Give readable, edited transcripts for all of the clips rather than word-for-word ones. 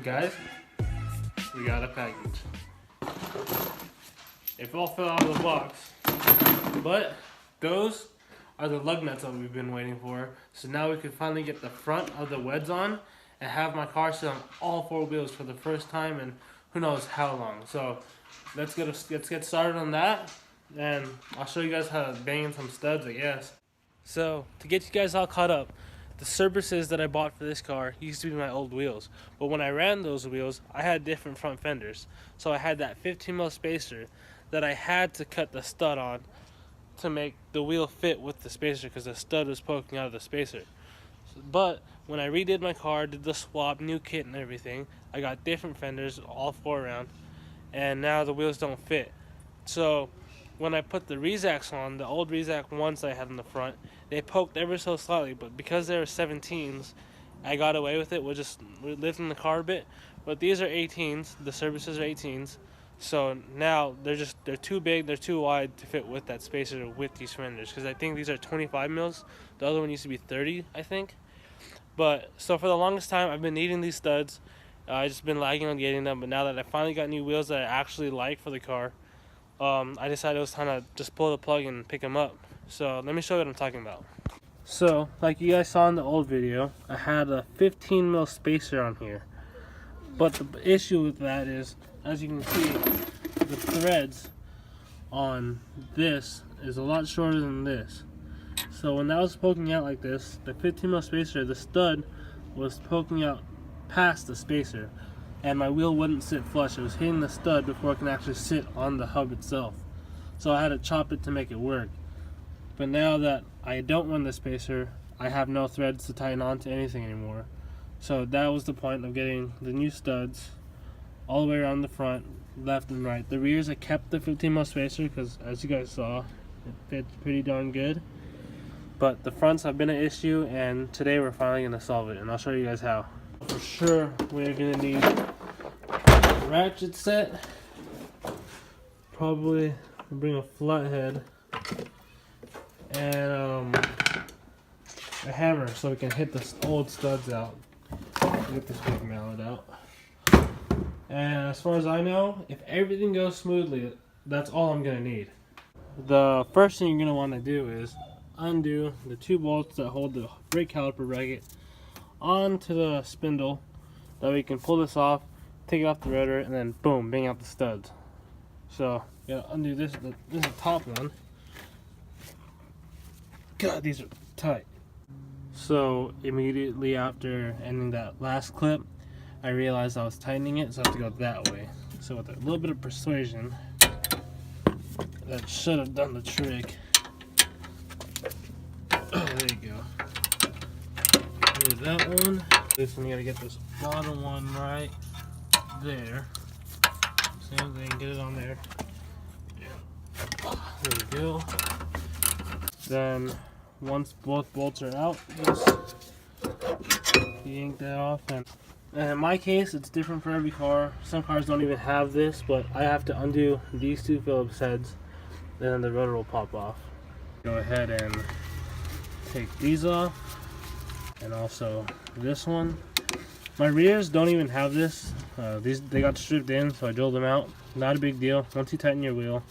Guys, we got a package. It all fell out of the box, but those are the lug nuts that we've been waiting for. So now we can finally get the front of the weds on and have my car sit on all four wheels for the first time in who knows how long. So let's get started on that, and I'll show you guys how to bang in some studs, I guess. So to get you guys all caught up, the surfaces that I bought for this car used to be my old wheels, but when I ran those wheels, I had different front fenders. So I had that 15 mil spacer that I had to cut the stud on to make the wheel fit with the spacer because the stud was poking out of the spacer. But when I redid my car, did the swap, new kit and everything, I got different fenders all four around, and now the wheels don't fit. So when I put the Rezacs on, the old Rezac ones I had in the front, they poked ever so slightly, but because they were 17s, I got away with it with just lifting the car a bit. But these are 18s, the surfaces are 18s, so now they're too big, they're too wide to fit with that spacer with these fenders, because I think these are 25 mils, the other one used to be 30, I think. But so for the longest time, I've been needing these studs. I just been lagging on getting them, but now that I finally got new wheels that I actually like for the car, I decided it was time to just pull the plug and pick them up. So let me show you what I'm talking about. So like you guys saw in the old video, I had a 15 mil spacer on here, but the issue with that is, as you can see, the threads on this is a lot shorter than this. So when that was poking out like this, the 15 mil spacer, the stud was poking out past the spacer, and my wheel wouldn't sit flush. It was hitting the stud before it can actually sit on the hub itself. So I had to chop it to make it work. But now that I don't run the spacer, I have no threads to tighten onto anything anymore. So that was the point of getting the new studs all the way around the front, left and right. The rears, I kept the 15 mil spacer because, as you guys saw, it fits pretty darn good. But the fronts have been an issue, and today we're finally going to solve it, and I'll show you guys how. For sure, we're going to need a ratchet set. Probably bring a flathead and a hammer so we can hit the old studs out. Get this big mallet out. And as far as I know, if everything goes smoothly, that's all I'm going to need. The first thing you're going to want to do is undo the two bolts that hold the brake caliper bracket onto the spindle. That way you can pull this off, take it off the rotor, and then boom, bang out the studs. So you gotta undo this. This is the top one. God, these are tight. So immediately after ending that last clip, I realized I was tightening it, so I have to go that way. So with a little bit of persuasion, that should have done the trick. Oh, there you go. There's that one. This one, you gotta get this bottom one right there. Same thing, get it on there. Yeah. There we go. Then, once both bolts are out, just yank that off. And in my case, it's different for every car. Some cars don't even have this, but I have to undo these two Phillips heads, then the rotor will pop off. Go ahead and take these off, and also this one. My rears don't even have this. They got stripped in, so I drilled them out. Not a big deal. Once you tighten your wheel,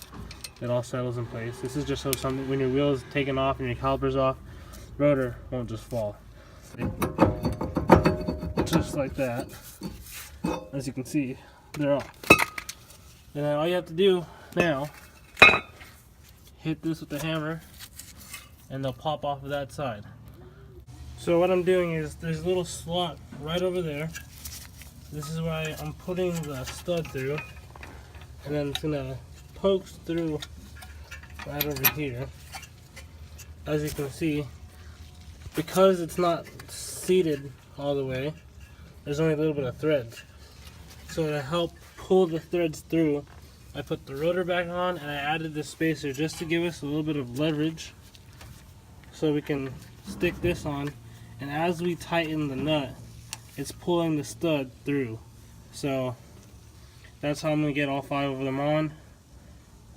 it all settles in place. This is just so something when your wheel is taken off and your caliper's off, rotor won't just fall. Just like that. As you can see, they're off. And then all you have to do now, hit this with the hammer, and they'll pop off of that side. So what I'm doing is, there's a little slot right over there. This is where I'm putting the stud through, and then it's gonna poke through right over here. As you can see, because it's not seated all the way, there's only a little bit of threads. So to help pull the threads through, I put the rotor back on, and I added this spacer just to give us a little bit of leverage, so we can stick this on, and as we tighten the nut, it's pulling the stud through. So that's how I'm going to get all 5 of them on,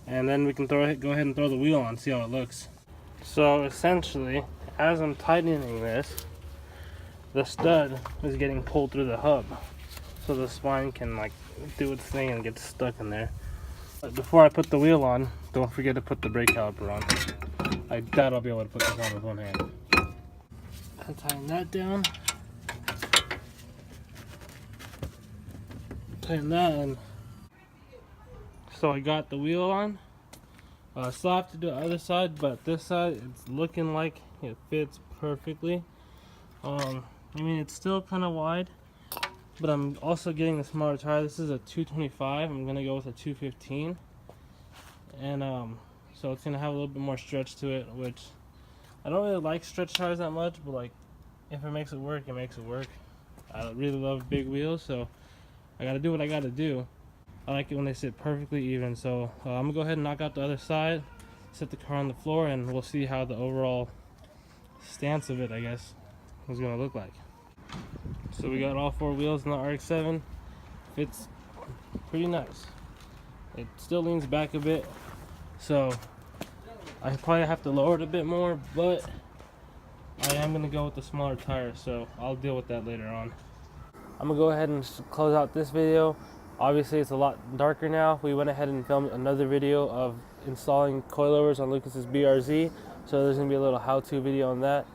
and then we can go ahead and throw the wheel on, see how it looks. So essentially, as I'm tightening this, the stud is getting pulled through the hub. so the spine can like do its thing and get stuck in there. But before I put the wheel on, don't forget to put the brake caliper on. I doubt I'll be able to put this on with one hand. And tighten that down. Tighten that in. So I got the wheel on. Still have to do the other side, but this side it's looking like it fits perfectly. I mean, it's still kind of wide, but I'm also getting the smaller tire. This is a 225. I'm gonna go with a 215, and so it's gonna have a little bit more stretch to it, which I don't really like stretch tires that much, but like if it makes it work, it makes it work. I really love big wheels, so I gotta do what I gotta do. I like it when they sit perfectly even, so I'm gonna go ahead and knock out the other side, set the car on the floor, and we'll see how the overall stance of it, I guess, is gonna look like. So we got all 4 wheels in the RX-7. Fits pretty nice. It still leans back a bit, so I probably have to lower it a bit more, but I am gonna go with the smaller tire, so I'll deal with that later on. I'm gonna go ahead and close out this video. Obviously it's a lot darker now. We went ahead and filmed another video of installing coilovers on Lucas's BRZ, so there's gonna be a little how-to video on that.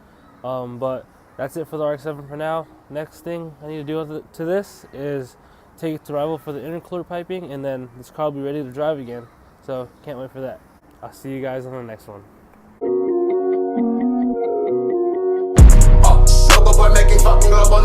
But that's it for the RX-7 for now. Next thing I need to do to this is take it to rival for the intercooler piping, and then this car will be ready to drive again. So can't wait for that. I'll see you guys on the next one. Local boy making fucking up on